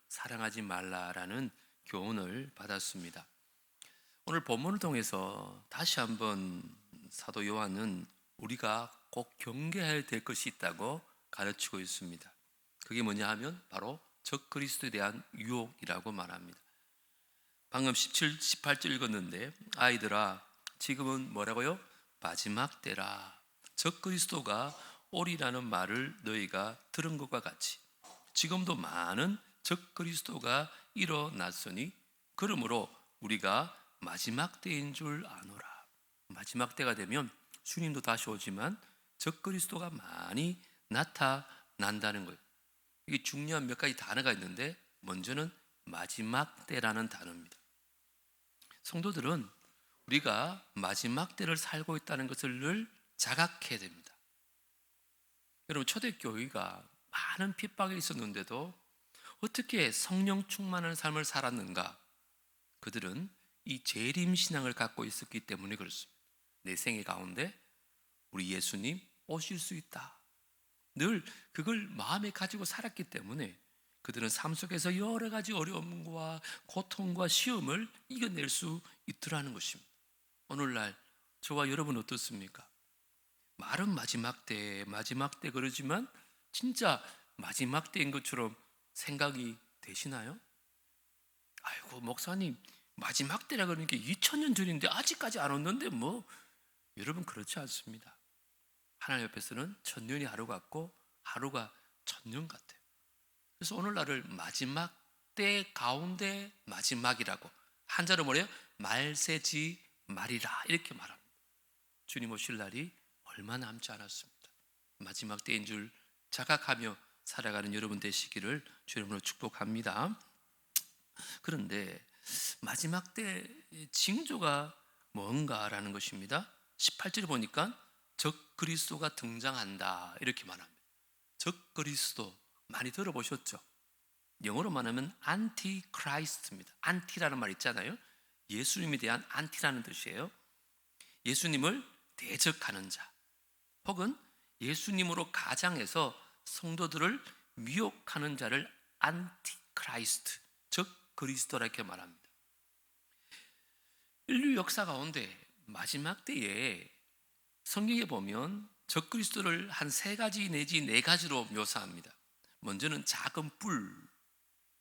사랑하지 말라라는 교훈을 받았습니다. 오늘 본문을 통해서 다시 한번 사도 요한은 우리가 꼭 경계해야 될 것이 있다고 가르치고 있습니다. 그게 뭐냐 하면 바로 적그리스도에 대한 유혹이라고 말합니다. 방금 17, 18절 읽었는데 아이들아 지금은 뭐라고요? 마지막 때라. 적그리스도가 오리라는 말을 너희가 들은 것과 같이 지금도 많은 적그리스도가 일어났으니 그러므로 우리가 마지막 때인 줄 아노라. 마지막 때가 되면 주님도 다시 오지만 적그리스도가 많이 나타난다는 거예요. 이게 중요한 몇 가지 단어가 있는데 먼저는 마지막 때라는 단어입니다. 성도들은 우리가 마지막 때를 살고 있다는 것을 늘 자각해야 됩니다. 여러분 초대교회가 많은 핍박이 있었는데도 어떻게 성령 충만한 삶을 살았는가? 그들은 이 재림 신앙을 갖고 있었기 때문에 그렇습니다. 내 생애 가운데 우리 예수님 오실 수 있다. 늘 그걸 마음에 가지고 살았기 때문에 그들은 삶 속에서 여러 가지 어려움과 고통과 시험을 이겨낼 수 있더라는 것입니다. 오늘날 저와 여러분 어떻습니까? 말은 마지막 때 그러지만 진짜 마지막 때인 것처럼 생각이 되시나요? 아이고 목사님 마지막 때라 그러는 게 2000년 전인데 아직까지 안 왔는데 뭐. 여러분 그렇지 않습니다. 하나님 옆에서는 천년이 하루 같고 하루가 천년 같아요. 그래서 오늘날을 마지막 때 가운데 마지막이라고, 한자로 뭐래요? 말세지 말이라 이렇게 말합니다. 주님 오실 날이 얼마 남지 않았습니다. 마지막 때인 줄 자각하며 살아가는 여러분 되시기를 주님으로 축복합니다. 그런데 마지막 때 징조가 뭔가라는 것입니다. 18절에 보니까 적그리스도가 등장한다 이렇게 말합니다. 적그리스도 많이 들어보셨죠? 영어로 말하면 안티크라이스트입니다. 안티라는 말 있잖아요. 예수님에 대한 안티라는 뜻이에요. 예수님을 대적하는 자, 혹은 예수님으로 가장해서 성도들을 미혹하는 자를 안티크라이스트, 적그리스도라 이렇게 말합니다. 인류 역사 가운데 마지막 때에 성경에 보면 적그리스도를 한 세 가지 내지 네 가지로 묘사합니다. 먼저는 작은 뿔,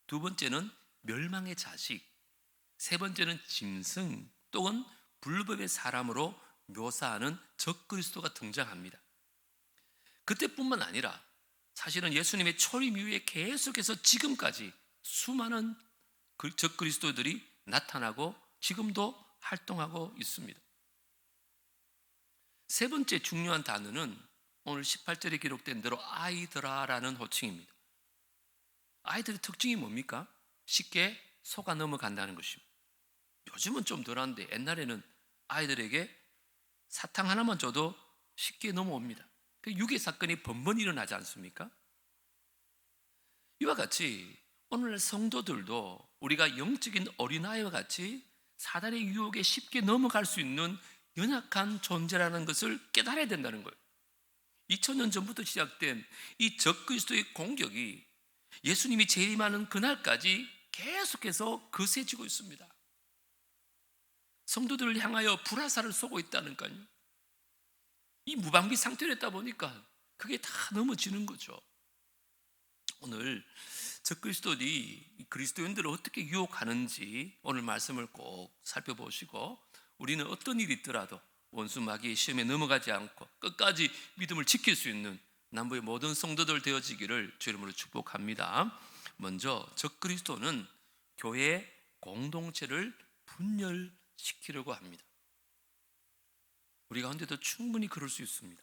두 번째는 멸망의 자식, 세 번째는 짐승 또는 불법의 사람으로 묘사하는 적그리스도가 등장합니다. 그때뿐만 아니라 사실은 예수님의 초림 이후에 계속해서 지금까지 수많은 적그리스도들이 나타나고 지금도 활동하고 있습니다. 세 번째 중요한 단어는 오늘 18절에 기록된 대로 아이들아라는 호칭입니다. 아이들의 특징이 뭡니까? 쉽게 속아 넘어간다는 것입니다. 요즘은 좀 덜한데 옛날에는 아이들에게 사탕 하나만 줘도 쉽게 넘어옵니다. 그 유괴 사건이 번번이 일어나지 않습니까? 이와 같이 오늘날 성도들도 우리가 영적인 어린아이와 같이 사단의 유혹에 쉽게 넘어갈 수 있는 연약한 존재라는 것을 깨달아야 된다는 거예요. 2000년 전부터 시작된 이 적그리스도의 공격이 예수님이 재림하는 그날까지 계속해서 거세지고 있습니다. 성도들을 향하여 불화살을 쏘고 있다니까요. 이 무방비 상태로 했다 보니까 그게 다 넘어지는 거죠. 오늘 적그리스도들이 그리스도인들을 어떻게 유혹하는지 오늘 말씀을 꼭 살펴보시고 우리는 어떤 일이 있더라도 원수 마귀의 시험에 넘어가지 않고 끝까지 믿음을 지킬 수 있는 남부의 모든 성도들 되어지기를 주 이름으로 축복합니다. 먼저 적그리스도는 교회 공동체를 분열시키려고 합니다. 우리 가운데도 충분히 그럴 수 있습니다.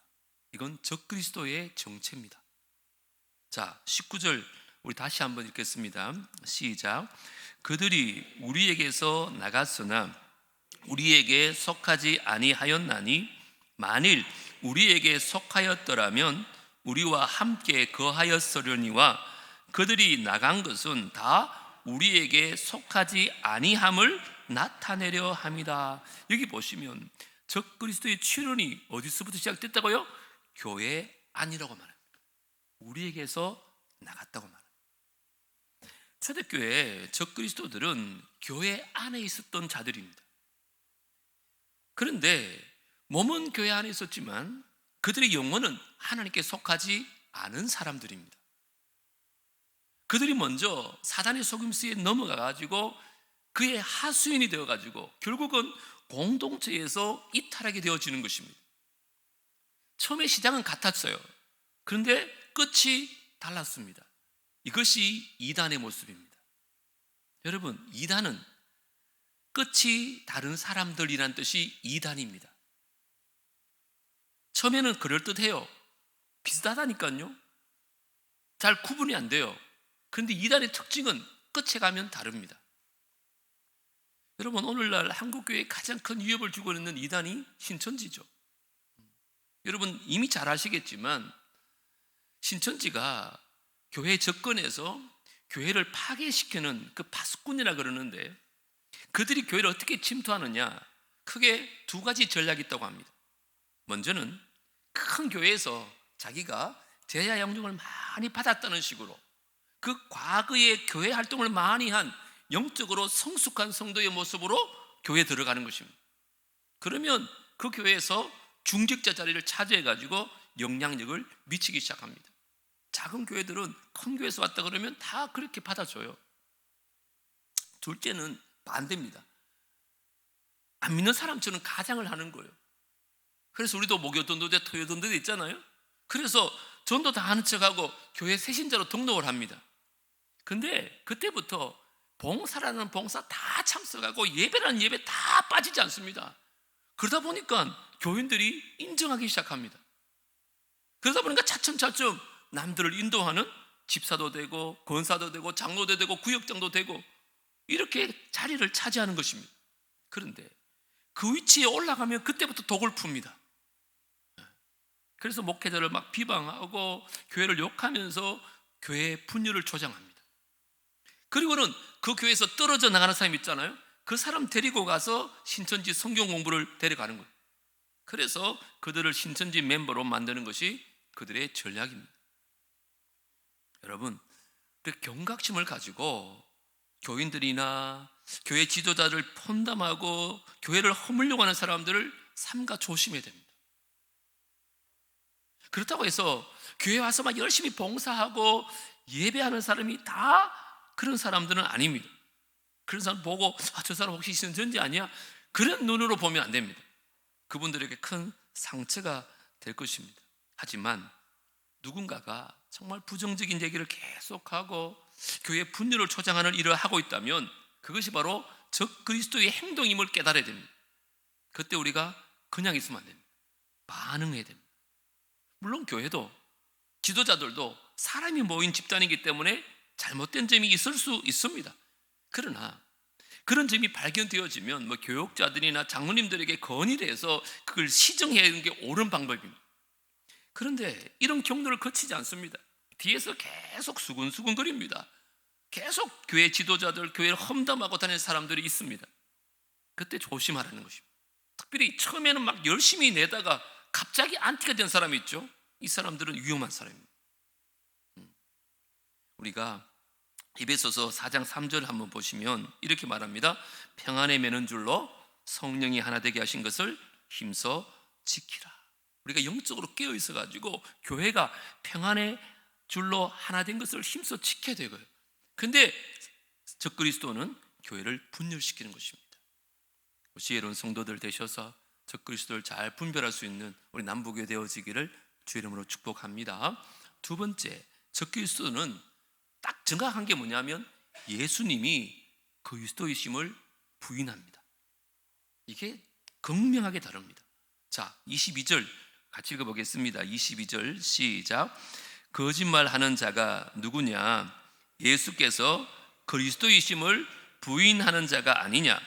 이건 적그리스도의 정체입니다. 자, 19절 우리 다시 한번 읽겠습니다. 시작. 그들이 우리에게서 나갔으나 우리에게 속하지 아니하였나니 만일 우리에게 속하였더라면 우리와 함께 거하였으려니와 그들이 나간 것은 다 우리에게 속하지 아니함을 나타내려 함이다. 여기 보시면 적그리스도의 출현이 어디서부터 시작됐다고요? 교회 안이라고 말합니다. 우리에게서 나갔다고 말합니다. 초대교회 적그리스도들은 교회 안에 있었던 자들입니다. 그런데 몸은 교회 안에 있었지만 그들의 영혼은 하나님께 속하지 않은 사람들입니다. 그들이 먼저 사단의 속임수에 넘어가 가지고 그의 하수인이 되어 가지고 결국은 공동체에서 이탈하게 되어지는 것입니다. 처음에 시작은 같았어요. 그런데 끝이 달랐습니다. 이것이 이단의 모습입니다. 여러분, 이단은 끝이 다른 사람들이란 뜻이 이단입니다. 처음에는 그럴듯해요. 비슷하다니까요. 잘 구분이 안 돼요. 그런데 이단의 특징은 끝에 가면 다릅니다. 여러분, 오늘날 한국교회에 가장 큰 위협을 주고 있는 이단이 신천지죠. 여러분 이미 잘 아시겠지만 신천지가 교회 접근해서 교회를 파괴시키는 그 파수꾼이라 그러는데, 그들이 교회를 어떻게 침투하느냐, 크게 두 가지 전략이 있다고 합니다. 먼저는 큰 교회에서 자기가 제자 양육을 많이 받았다는 식으로 그 과거의 교회 활동을 많이 한 영적으로 성숙한 성도의 모습으로 교회에 들어가는 것입니다. 그러면 그 교회에서 중직자 자리를 차지해가지고 영향력을 미치기 시작합니다. 작은 교회들은 큰 교회에서 왔다 그러면 다 그렇게 받아줘요. 둘째는 반대입니다. 안 믿는 사람처럼 가장을 하는 거예요. 그래서 우리도 목요전도 돼 토요전도 돼 있잖아요. 그래서 전도 다 하는 척하고 교회 새신자로 등록을 합니다. 근데 그때부터 봉사라는 봉사 다 참석하고 예배라는 예배 다 빠지지 않습니다. 그러다 보니까 교인들이 인정하기 시작합니다. 그러다 보니까 차츰차츰 남들을 인도하는 집사도 되고 권사도 되고 장로도 되고 구역장도 되고 이렇게 자리를 차지하는 것입니다. 그런데 그 위치에 올라가면 그때부터 독을 풉니다. 그래서 목회자를 막 비방하고 교회를 욕하면서 교회의 분열을 조장합니다. 그리고는 그 교회에서 떨어져 나가는 사람이 있잖아요. 그 사람 데리고 가서 신천지 성경 공부를 데려가는 거예요. 그래서 그들을 신천지 멤버로 만드는 것이 그들의 전략입니다. 여러분, 그 경각심을 가지고 교인들이나 교회 지도자를 폰담하고 교회를 허물려고 하는 사람들을 삼가 조심해야 됩니다. 그렇다고 해서 교회 와서 막 열심히 봉사하고 예배하는 사람이 다 그런 사람들은 아닙니다. 그런 사람 보고 저 사람 혹시 신천지 아니야? 그런 눈으로 보면 안 됩니다. 그분들에게 큰 상처가 될 것입니다. 하지만 누군가가 정말 부정적인 얘기를 계속하고 교회 분열을 초장하는 일을 하고 있다면 그것이 바로 적그리스도의 행동임을 깨달아야 됩니다. 그때 우리가 그냥 있으면 안 됩니다. 반응해야 됩니다. 물론 교회도 지도자들도 사람이 모인 집단이기 때문에 잘못된 점이 있을 수 있습니다. 그러나 그런 점이 발견되어지면 교육자들이나 장로님들에게 건의를 해서 그걸 시정해야 하는 게 옳은 방법입니다. 그런데 이런 경로를 거치지 않습니다. 뒤에서 계속 수근수근거립니다. 계속 교회 지도자들, 교회를 험담하고 다니는 사람들이 있습니다. 그때 조심하라는 것입니다. 특별히 처음에는 막 열심히 내다가 갑자기 안티가 된 사람이 있죠. 이 사람들은 위험한 사람입니다. 우리가 에베소서 4장 3절 한번 보시면 이렇게 말합니다. 평안에 매는 줄로 성령이 하나 되게 하신 것을 힘써 지키라. 우리가 영적으로 깨어 있어가지고 교회가 평안의 줄로 하나 된 것을 힘써 지켜야 되고요. 근데 적그리스도는 교회를 분열시키는 것입니다. 지혜로운 성도들 되셔서 적그리스도를 잘 분별할 수 있는 우리 남북교회 되어지기를 주의 이름으로 축복합니다. 두 번째, 적그리스도는 딱 정확한 게 뭐냐면 예수님이 그리스도이심을 부인합니다. 이게 극명하게 다릅니다. 자, 22절 같이 읽어보겠습니다. 22절 시작. 거짓말하는 자가 누구냐? 예수께서 그리스도이심을 부인하는 자가 아니냐?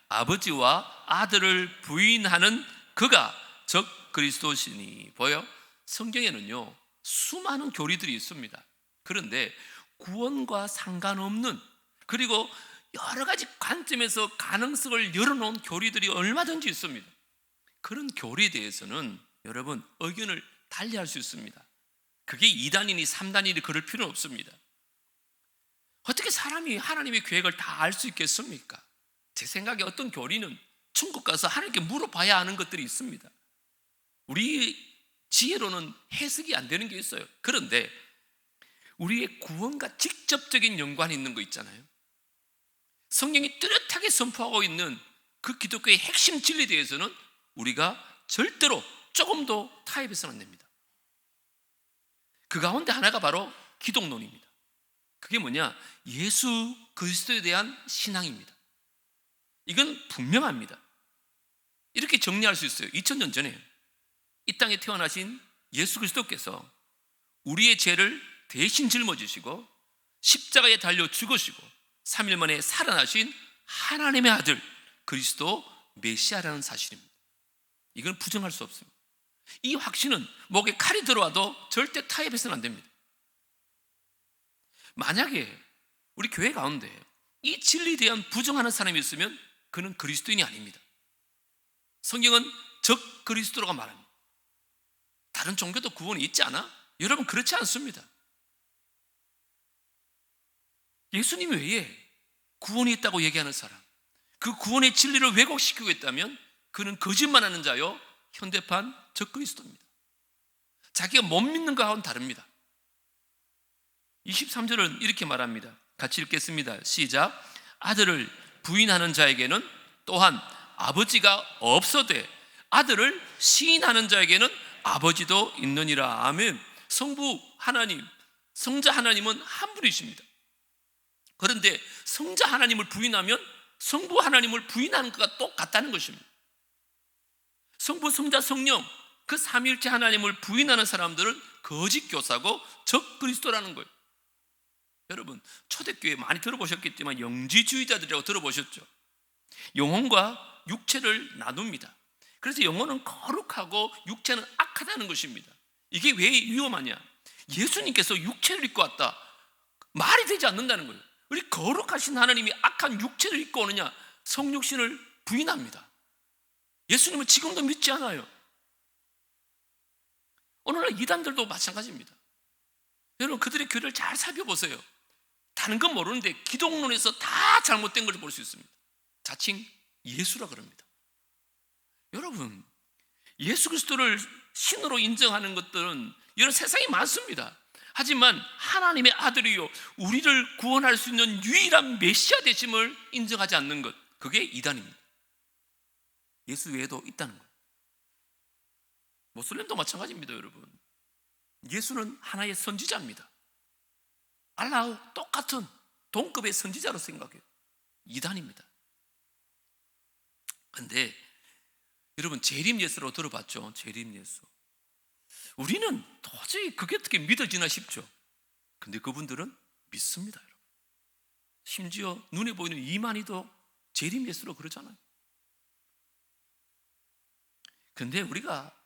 아버지와 아들을 부인하는 그가 적 그리스도시니. 보여? 성경에는요 수많은 교리들이 있습니다. 그런데 구원과 상관없는, 그리고 여러 가지 관점에서 가능성을 열어놓은 교리들이 얼마든지 있습니다. 그런 교리에 대해서는 여러분 의견을 달리할 수 있습니다. 그게 2단이니 3단이니 그럴 필요는 없습니다. 어떻게 사람이 하나님의 계획을 다 알 수 있겠습니까? 제 생각에 어떤 교리는 천국 가서 하나님께 물어봐야 하는 것들이 있습니다. 우리 지혜로는 해석이 안 되는 게 있어요. 그런데 우리의 구원과 직접적인 연관이 있는 거 있잖아요. 성경이 뚜렷하게 선포하고 있는 그 기독교의 핵심 진리에 대해서는 우리가 절대로 조금도 타협해서는 안 됩니다. 그 가운데 하나가 바로 기독론입니다. 그게 뭐냐? 예수 그리스도에 대한 신앙입니다. 이건 분명합니다. 이렇게 정리할 수 있어요. 2000년 전에 이 땅에 태어나신 예수 그리스도께서 우리의 죄를 대신 짊어지시고 십자가에 달려 죽으시고 3일 만에 살아나신 하나님의 아들 그리스도 메시아라는 사실입니다. 이건 부정할 수 없습니다. 이 확신은 목에 칼이 들어와도 절대 타협해서는 안 됩니다. 만약에 우리 교회 가운데 이 진리에 대한 부정하는 사람이 있으면 그는 그리스도인이 아닙니다. 성경은 적 그리스도라고 말합니다. 다른 종교도 구원이 있지 않아? 여러분, 그렇지 않습니다. 예수님 외에 구원이 있다고 얘기하는 사람, 그 구원의 진리를 왜곡시키고 있다면 그는 거짓말하는 자요, 현대판 적그리스도입니다. 자기가 못 믿는 것과는 다릅니다. 23절은 이렇게 말합니다. 같이 읽겠습니다. 시작. 아들을 부인하는 자에게는 또한 아버지가 없어되 아들을 시인하는 자에게는 아버지도 있느니라. 아멘. 성부 하나님, 성자 하나님은 한 분이십니다. 그런데 성자 하나님을 부인하면 성부 하나님을 부인하는 것과 똑같다는 것입니다. 성부, 성자, 성령 그 삼위일체 하나님을 부인하는 사람들은 거짓 교사고 적 그리스도라는 거예요. 여러분, 초대교회 많이 들어보셨겠지만 영지주의자들이라고 들어보셨죠? 영혼과 육체를 나눕니다. 그래서 영혼은 거룩하고 육체는 악하다는 것입니다. 이게 왜 위험하냐? 예수님께서 육체를 입고 왔다. 말이 되지 않는다는 거예요. 우리 거룩하신 하나님이 악한 육체를 입고 오느냐? 성육신을 부인합니다. 예수님은 지금도 믿지 않아요. 오늘날 이단들도 마찬가지입니다. 여러분, 그들의 교리를 잘 살펴보세요. 다른 건 모르는데 기독론에서 다 잘못된 걸 볼 수 있습니다. 자칭 예수라 그럽니다. 여러분, 예수 그리스도를 신으로 인정하는 것들은 이런 세상이 많습니다. 하지만 하나님의 아들이요 우리를 구원할 수 있는 유일한 메시아 되심을 인정하지 않는 것, 그게 이단입니다. 예수 외에도 있다는 것. 모슬림도 마찬가지입니다. 여러분, 예수는 하나의 선지자입니다. 알라와 똑같은 동급의 선지자로 생각해요. 이단입니다. 그런데 여러분, 재림 예수로 들어봤죠? 재림 예수. 우리는 도저히 그게 어떻게 믿어지나 싶죠. 근데 그분들은 믿습니다. 여러분. 심지어 눈에 보이는 이만희도 재림 예수로 그러잖아요. 근데 우리가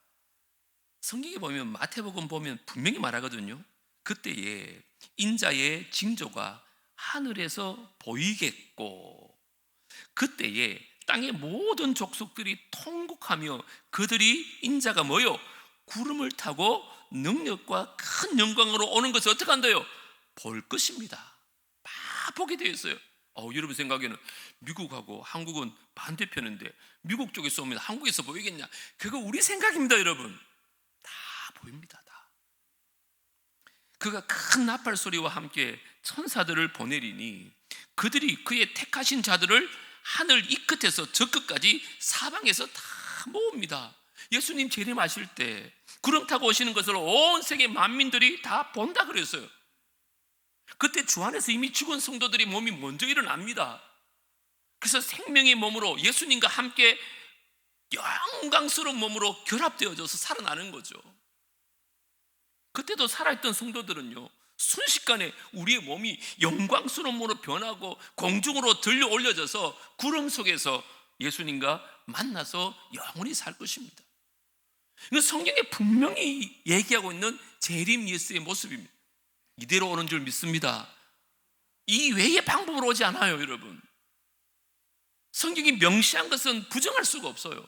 성경에 보면, 마태복음 보면 분명히 말하거든요. 그때에 인자의 징조가 하늘에서 보이겠고 그때에 땅의 모든 족속들이 통곡하며 그들이 인자가 뭐요? 구름을 타고 능력과 큰 영광으로 오는 것을 어떻게 한다요? 볼 것입니다. 다 보게 되어 있어요. 여러분 생각에는 미국하고 한국은 반대편인데 미국 쪽에서 오면 한국에서 보이겠냐? 그거 우리 생각입니다. 여러분, 다 보입니다. 다. 그가 큰 나팔 소리와 함께 천사들을 보내리니 그들이 그의 택하신 자들을 하늘 이 끝에서 저 끝까지 사방에서 다 모읍니다. 예수님 재림하실 때 구름 타고 오시는 것을 온 세계 만민들이 다 본다 그랬어요. 그때 주 안에서 이미 죽은 성도들이 몸이 먼저 일어납니다. 그래서 생명의 몸으로 예수님과 함께 영광스러운 몸으로 결합되어져서 살아나는 거죠. 그때도 살아있던 성도들은요, 순식간에 우리의 몸이 영광스러운 몸으로 변하고 공중으로 들려 올려져서 구름 속에서 예수님과 만나서 영원히 살 것입니다. 이건 성경에 분명히 얘기하고 있는 재림 예수의 모습입니다. 이대로 오는 줄 믿습니다. 이 외의 방법으로 오지 않아요. 여러분, 성경이 명시한 것은 부정할 수가 없어요.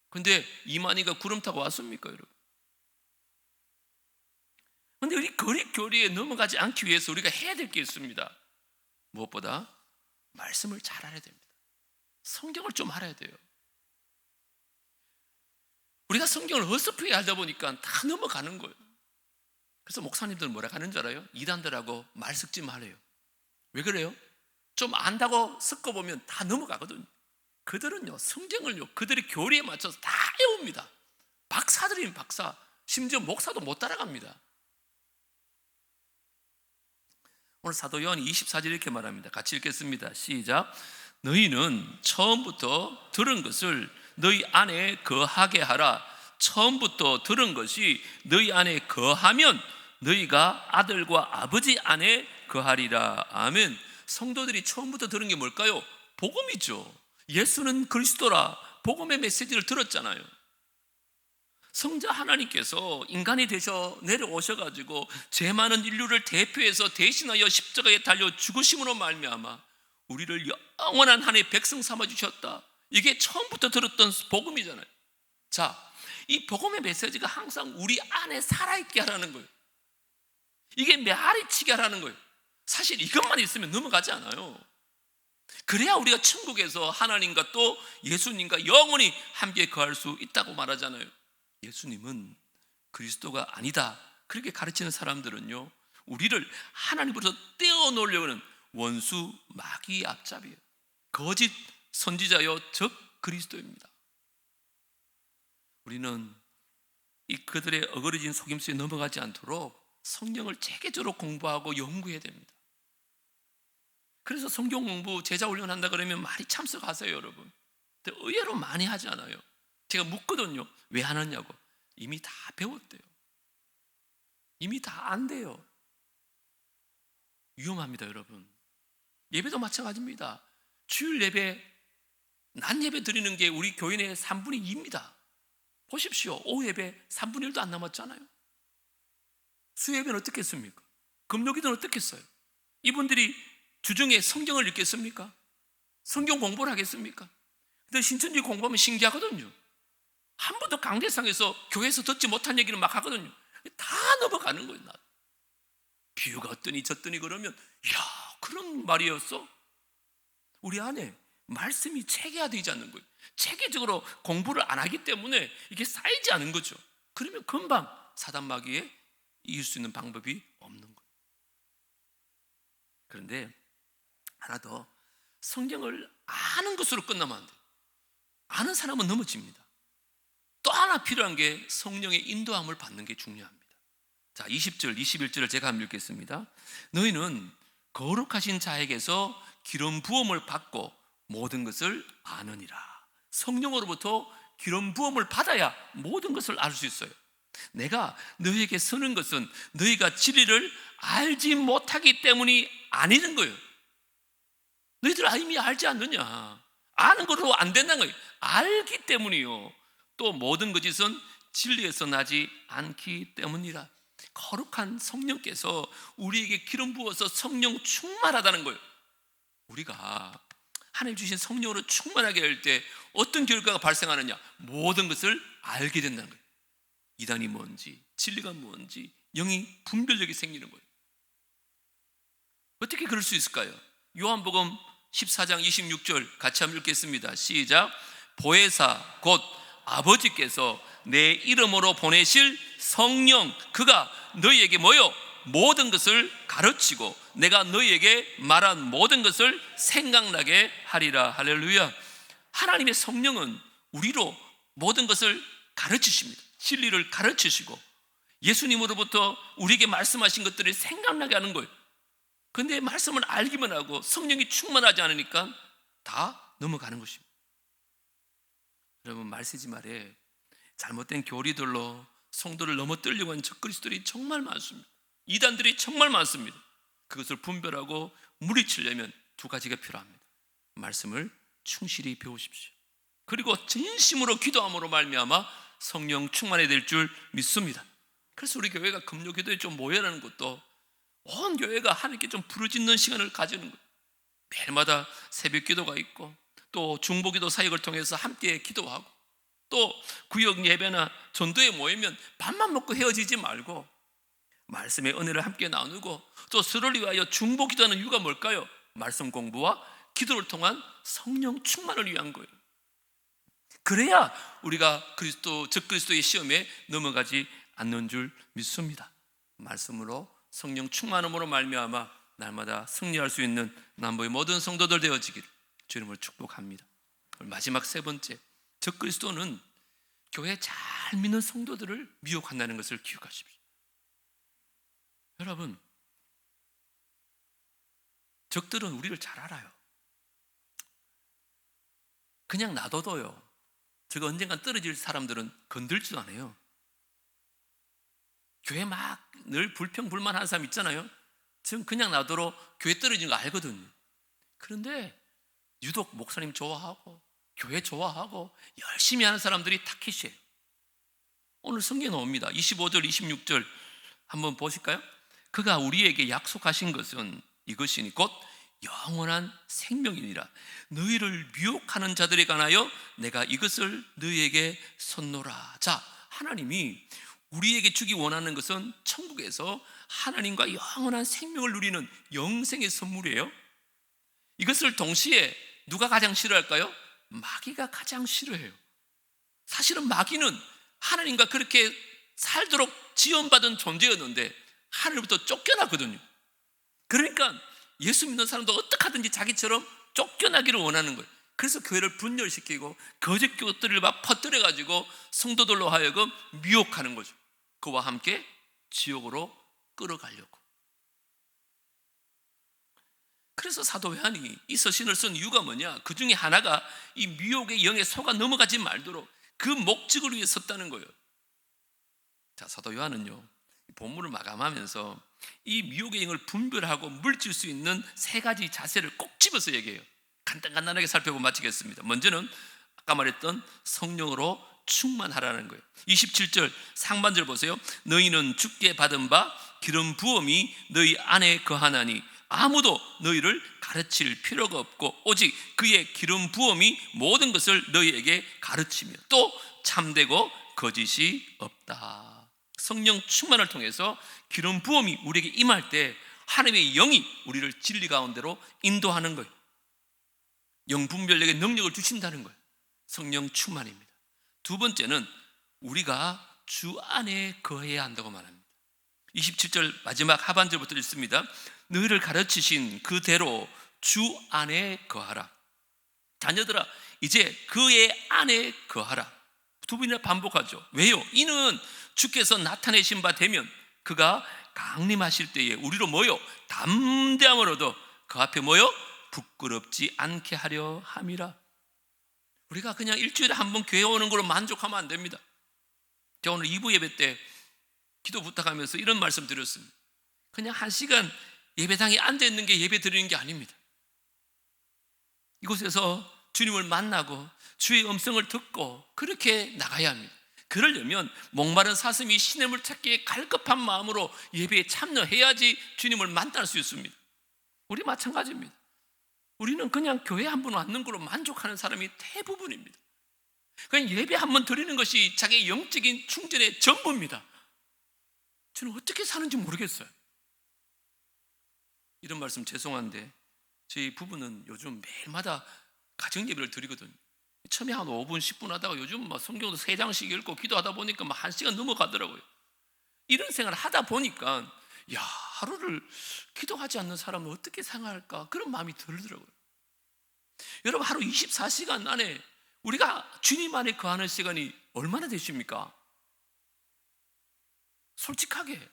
근데 이만희가 구름 타고 왔습니까, 여러분? 근데 우리 거리 교리에 넘어가지 않기 위해서 우리가 해야 될 게 있습니다. 무엇보다 말씀을 잘 알아야 됩니다. 성경을 좀 알아야 돼요. 우리가 성경을 어설프게 알다 보니까 다 넘어가는 거예요. 그래서 목사님들은 뭐라 하는 줄 알아요? 이단들하고 말 섞지 말아요. 왜 그래요? 좀 안다고 섞어보면 다 넘어가거든요. 그들은요, 성경을요, 그들의 교리에 맞춰서 다 외웁니다. 박사들이면 박사, 심지어 목사도 못 따라갑니다. 오늘 사도 요한이 24절 이렇게 말합니다. 같이 읽겠습니다. 시작. 너희는 처음부터 들은 것을 너희 안에 거하게 하라. 처음부터 들은 것이 너희 안에 거하면 너희가 아들과 아버지 안에 거하리라. 아멘. 성도들이 처음부터 들은 게 뭘까요? 복음이죠. 예수는 그리스도라. 복음의 메시지를 들었잖아요. 성자 하나님께서 인간이 되셔 내려오셔가지고 죄 많은 인류를 대표해서 대신하여 십자가에 달려 죽으심으로 말미암아 우리를 영원한 하나님의 백성 삼아주셨다. 이게 처음부터 들었던 복음이잖아요. 자, 이 복음의 메시지가 항상 우리 안에 살아있게 하라는 거예요. 이게 메아리치게 하라는 거예요. 사실 이것만 있으면 넘어가지 않아요. 그래야 우리가 천국에서 하나님과 또 예수님과 영원히 함께 거할 수 있다고 말하잖아요. 예수님은 그리스도가 아니다, 그렇게 가르치는 사람들은요, 우리를 하나님으로부터 떼어놓으려고 하는 원수 마귀의 앞잡이에요. 거짓 선지자여 적 그리스도입니다. 우리는 이 그들의 어그러진 속임수에 넘어가지 않도록 성경을 체계적으로 공부하고 연구해야 됩니다. 그래서 성경 공부 제자 훈련한다 그러면 많이 참석하세요, 여러분. 근데 의외로 많이 하지 않아요. 제가 묻거든요. 왜 안 하냐고. 이미 다 배웠대요. 이미 다 안 돼요. 위험합니다, 여러분. 예배도 마찬가지입니다. 주일 예배, 낮 예배 드리는 게 우리 교회 내 3분의 2입니다. 보십시오. 오후 예배 3분의 1도 안 남았잖아요. 수요예배는 어떻게 했습니까? 금요기도는 어떻게 했어요? 이분들이 주중에 성경을 읽겠습니까? 성경 공부를 하겠습니까? 근데 신천지 공부하면 신기하거든요. 한 번도 강대상에서 교회에서 듣지 못한 얘기를 막 하거든요. 다 넘어가는 거예요. 비유가 어떠니 저떠니 그러면 이야, 그런 말이었어? 우리 안에 말씀이 체계화되지 않는 거예요. 체계적으로 공부를 안 하기 때문에 이게 쌓이지 않은 거죠. 그러면 금방 사단 마귀에 이길 수 있는 방법이 없는 거예요. 그런데 하나 더, 성경을 아는 것으로 끝나면 안 돼요. 아는 사람은 넘어집니다. 또 하나 필요한 게 성령의 인도함을 받는 게 중요합니다. 자, 20절, 21절을 제가 한번 읽겠습니다. 너희는 거룩하신 자에게서 기름 부음을 받고 모든 것을 아느니라. 성령으로부터 기름 부음을 받아야 모든 것을 알 수 있어요. 내가 너희에게 쓰는 것은 너희가 진리를 알지 못하기 때문이 아니는 거예요. 너희들 이미 알지 않느냐? 아는 것으로 안 된다는 거예요. 알기 때문이요. 또 모든 것은 진리에서 나지 않기 때문이라. 거룩한 성령께서 우리에게 기름 부어서 성령 충만하다는 거예요. 우리가 하나님 주신 성령으로 충만하게 할 때 어떤 결과가 발생하느냐? 모든 것을 알게 된다는 거예요. 이단이 뭔지, 진리가 뭔지, 영이 분별력이 생기는 거예요. 어떻게 그럴 수 있을까요? 요한복음 14장 26절 같이 한번 읽겠습니다. 시작. 보혜사 곧 아버지께서 내 이름으로 보내실 성령, 그가 너희에게 뭐요? 모든 것을 가르치고 내가 너희에게 말한 모든 것을 생각나게 하리라. 할렐루야. 하나님의 성령은 우리로 모든 것을 가르치십니다. 진리를 가르치시고 예수님으로부터 우리에게 말씀하신 것들을 생각나게 하는 거예요. 그런데 말씀을 알기만 하고 성령이 충만하지 않으니까 다 넘어가는 것입니다. 여러분, 말세지 말에 잘못된 교리들로 성도를 넘어뜨리려고 하는 적그리스도들이 정말 많습니다. 이단들이 정말 많습니다. 그것을 분별하고 물리치려면 두 가지가 필요합니다. 말씀을 충실히 배우십시오. 그리고 진심으로 기도함으로 말미암아 성령 충만해야 될 줄 믿습니다. 그래서 우리 교회가 금요 기도에 좀 모여라는 것도 온 교회가 하나님께 좀 부르짖는 시간을 가지는 거예요. 매일마다 새벽 기도가 있고 또 중보기도 사역을 통해서 함께 기도하고 또 구역 예배나 전도에 모이면 밥만 먹고 헤어지지 말고 말씀의 은혜를 함께 나누고 또 서로를 위하여 중보기도하는 이유가 뭘까요? 말씀 공부와 기도를 통한 성령 충만을 위한 거예요. 그래야 우리가 적그리스도의 시험에 넘어가지 않는 줄 믿습니다. 말씀으로 성령 충만함으로 말미암아 날마다 승리할 수 있는 남보의 모든 성도들 되어지기를 주님을 축복합니다. 마지막 세 번째, 적그리스도는 교회 잘 믿는 성도들을 미혹한다는 것을 기억하십시오. 여러분, 적들은 우리를 잘 알아요. 그냥 놔둬도요, 저거 언젠간 떨어질 사람들은 건들지도 않아요. 교회 막 늘 불평불만하는 사람 있잖아요. 지금 그냥 놔둬도 교회 떨어지는 거 알거든요. 그런데 유독 목사님 좋아하고 교회 좋아하고 열심히 하는 사람들이 타깃이에요. 오늘 성경에 나옵니다. 25절 26절 한번 보실까요? 그가 우리에게 약속하신 것은 이것이니 곧 영원한 생명이니라. 너희를 미혹하는 자들에 관하여 내가 이것을 너희에게 선노라. 자, 하나님이 우리에게 주기 원하는 것은 천국에서 하나님과 영원한 생명을 누리는 영생의 선물이에요. 이것을 동시에 누가 가장 싫어할까요? 마귀가 가장 싫어해요. 사실은 마귀는 하나님과 그렇게 살도록 지원받은 존재였는데 하늘부터 쫓겨났거든요. 그러니까 예수 믿는 사람도 어떻게 하든지 자기처럼 쫓겨나기를 원하는 거예요. 그래서 교회를 분열시키고 거짓 교들을 막 퍼뜨려가지고 성도들로 하여금 미혹하는 거죠. 그와 함께 지옥으로 끌어가려고. 그래서 사도 요한이 이 서신을 쓴 이유가 뭐냐? 그 중에 하나가 이 미혹의 영에 속아 넘어가지 말도록 그 목적을 위해 섰다는 거예요. 자, 사도 요한은요, 본문을 마감하면서 이 미혹의 영을 분별하고 물질 수 있는 세 가지 자세를 꼭 집어서 얘기해요. 간단하게 살펴보고 마치겠습니다. 먼저는 아까 말했던 성령으로 충만하라는 거예요. 27절 상반절 보세요. 너희는 주께 받은 바 기름 부음이 너희 안에 거하나니 아무도 너희를 가르칠 필요가 없고 오직 그의 기름 부음이 모든 것을 너희에게 가르치며 또 참되고 거짓이 없다. 성령 충만을 통해서 기름 부음이 우리에게 임할 때 하나님의 영이 우리를 진리 가운데로 인도하는 거예요. 영 분별력의 능력을 주신다는 거예요. 성령 충만입니다. 두 번째는 우리가 주 안에 거해야 한다고 말합니다. 27절 마지막 하반절부터 읽습니다. 너희를 가르치신 그대로 주 안에 거하라. 자녀들아 이제 그의 안에 거하라. 두 번이나 반복하죠. 왜요? 이는 주께서 나타내신 바 되면 그가 강림하실 때에 우리로 모여 담대함으로도 그 앞에 모여 부끄럽지 않게 하려 함이라. 우리가 그냥 일주일에 한 번 교회 오는 걸로 만족하면 안 됩니다. 제가 오늘 2부 예배 때 기도 부탁하면서 이런 말씀 드렸습니다. 그냥 1시간 예배당에 앉아있는 게 예배 드리는 게 아닙니다. 이곳에서 주님을 만나고 주의 음성을 듣고 그렇게 나가야 합니다. 그러려면 목마른 사슴이 시냇물 찾기에 갈급한 마음으로 예배에 참여해야지 주님을 만날 수 있습니다. 우리 마찬가지입니다. 우리는 그냥 교회 한 번 왔는 걸로 만족하는 사람이 대부분입니다. 그냥 예배 한 번 드리는 것이 자기의 영적인 충전의 전부입니다. 저는 어떻게 사는지 모르겠어요. 이런 말씀 죄송한데 저희 부부는 요즘 매일마다 가정 예배를 드리거든요. 처음에 한 5분 10분 하다가 요즘 막 성경도 3장씩 읽고 기도하다 보니까 막 1시간 넘어가더라고요. 이런 생활을 하다 보니까 야, 하루를 기도하지 않는 사람은 어떻게 생활할까 그런 마음이 들더라고요. 여러분 하루 24시간 안에 우리가 주님 안에 거하는 시간이 얼마나 되십니까? 솔직하게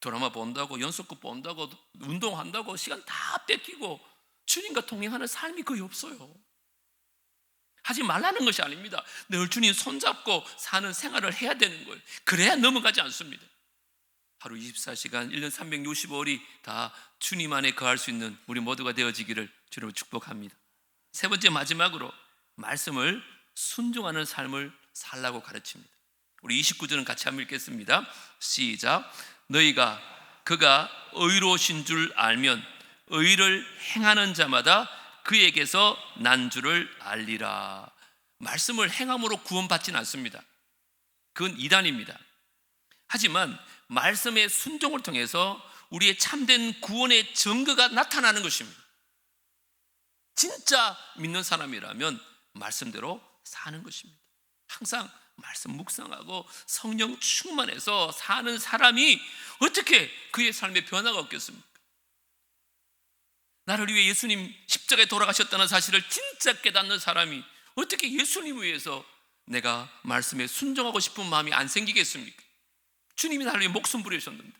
드라마 본다고 연속극 본다고 운동한다고 시간 다 뺏기고 주님과 동행하는 삶이 거의 없어요. 하지 말라는 것이 아닙니다. 늘 주님 손잡고 사는 생활을 해야 되는 거예요. 그래야 넘어가지 않습니다. 하루 24시간 1년 365일이 다 주님 안에 거할 수 있는 우리 모두가 되어지기를 주님을 축복합니다. 세 번째 마지막으로 말씀을 순종하는 삶을 살라고 가르칩니다. 우리 29절은 같이 한번 읽겠습니다. 시작. 너희가 그가 의로우신 줄 알면 의를 행하는 자마다 그에게서 난 줄을 알리라. 말씀을 행함으로 구원받지는 않습니다. 그건 이단입니다. 하지만 말씀의 순종을 통해서 우리의 참된 구원의 증거가 나타나는 것입니다. 진짜 믿는 사람이라면 말씀대로 사는 것입니다. 항상 말씀 묵상하고 성령 충만해서 사는 사람이 어떻게 그의 삶에 변화가 없겠습니까? 나를 위해 예수님 십자가에 돌아가셨다는 사실을 진짜 깨닫는 사람이 어떻게 예수님을 위해서 내가 말씀에 순종하고 싶은 마음이 안 생기겠습니까? 주님이 나를 위해 목숨 부리셨는데.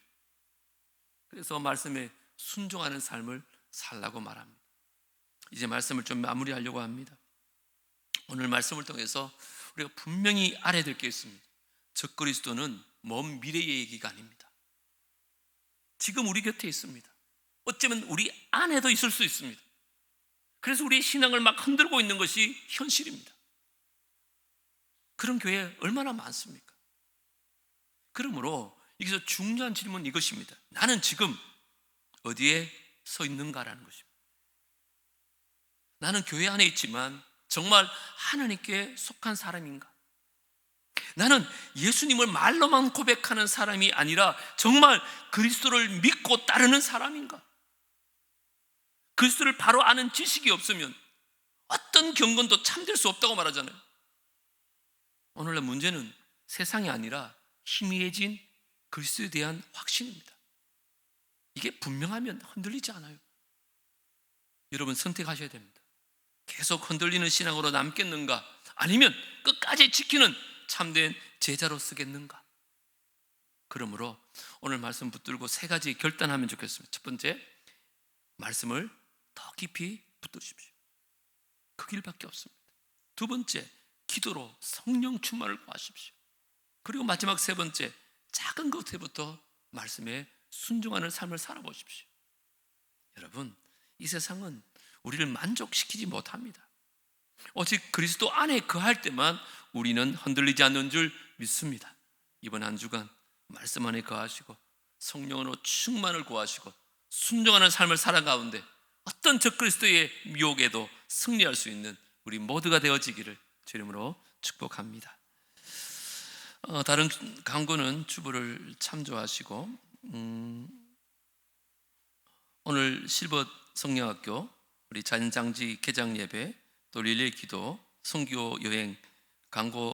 그래서 말씀에 순종하는 삶을 살라고 말합니다. 이제 말씀을 좀 마무리하려고 합니다. 오늘 말씀을 통해서 우리가 분명히 알아야 될 게 있습니다. 적그리스도는 먼 미래의 얘기가 아닙니다. 지금 우리 곁에 있습니다. 어쩌면 우리 안에도 있을 수 있습니다. 그래서 우리의 신앙을 막 흔들고 있는 것이 현실입니다. 그런 교회 얼마나 많습니까? 그러므로 여기서 중요한 질문은 이것입니다. 나는 지금 어디에 서 있는가라는 것입니다. 나는 교회 안에 있지만 정말 하나님께 속한 사람인가? 나는 예수님을 말로만 고백하는 사람이 아니라 정말 그리스도를 믿고 따르는 사람인가? 그리스도를 바로 아는 지식이 없으면 어떤 경건도 참될 수 없다고 말하잖아요. 오늘날 문제는 세상이 아니라 희미해진 그리스도에 대한 확신입니다. 이게 분명하면 흔들리지 않아요. 여러분 선택하셔야 됩니다. 계속 흔들리는 신앙으로 남겠는가? 아니면 끝까지 지키는 참된 제자로 쓰겠는가? 그러므로 오늘 말씀 붙들고 세 가지 결단하면 좋겠습니다. 첫 번째, 말씀을 더 깊이 붙드십시오. 그 길밖에 없습니다. 두 번째, 기도로 성령 충만을 구하십시오. 그리고 마지막 세 번째, 작은 것부터 말씀에 순종하는 삶을 살아보십시오. 여러분, 이 세상은 우리를 만족시키지 못합니다. 오직 그리스도 안에 거할 때만 우리는 흔들리지 않는 줄 믿습니다. 이번 한 주간 말씀 안에 거하시고 성령으로 충만을 구하시고 순종하는 삶을 살아가운데 어떤 적그리스도의 미혹에도 승리할 수 있는 우리 모두가 되어지기를 주 이름으로 축복합니다. 다른 강구는 주보를 참조하시고 오늘 실버 성령학교 우리 잔장지 개장 예배 또 릴레이 기도 선교 여행 강고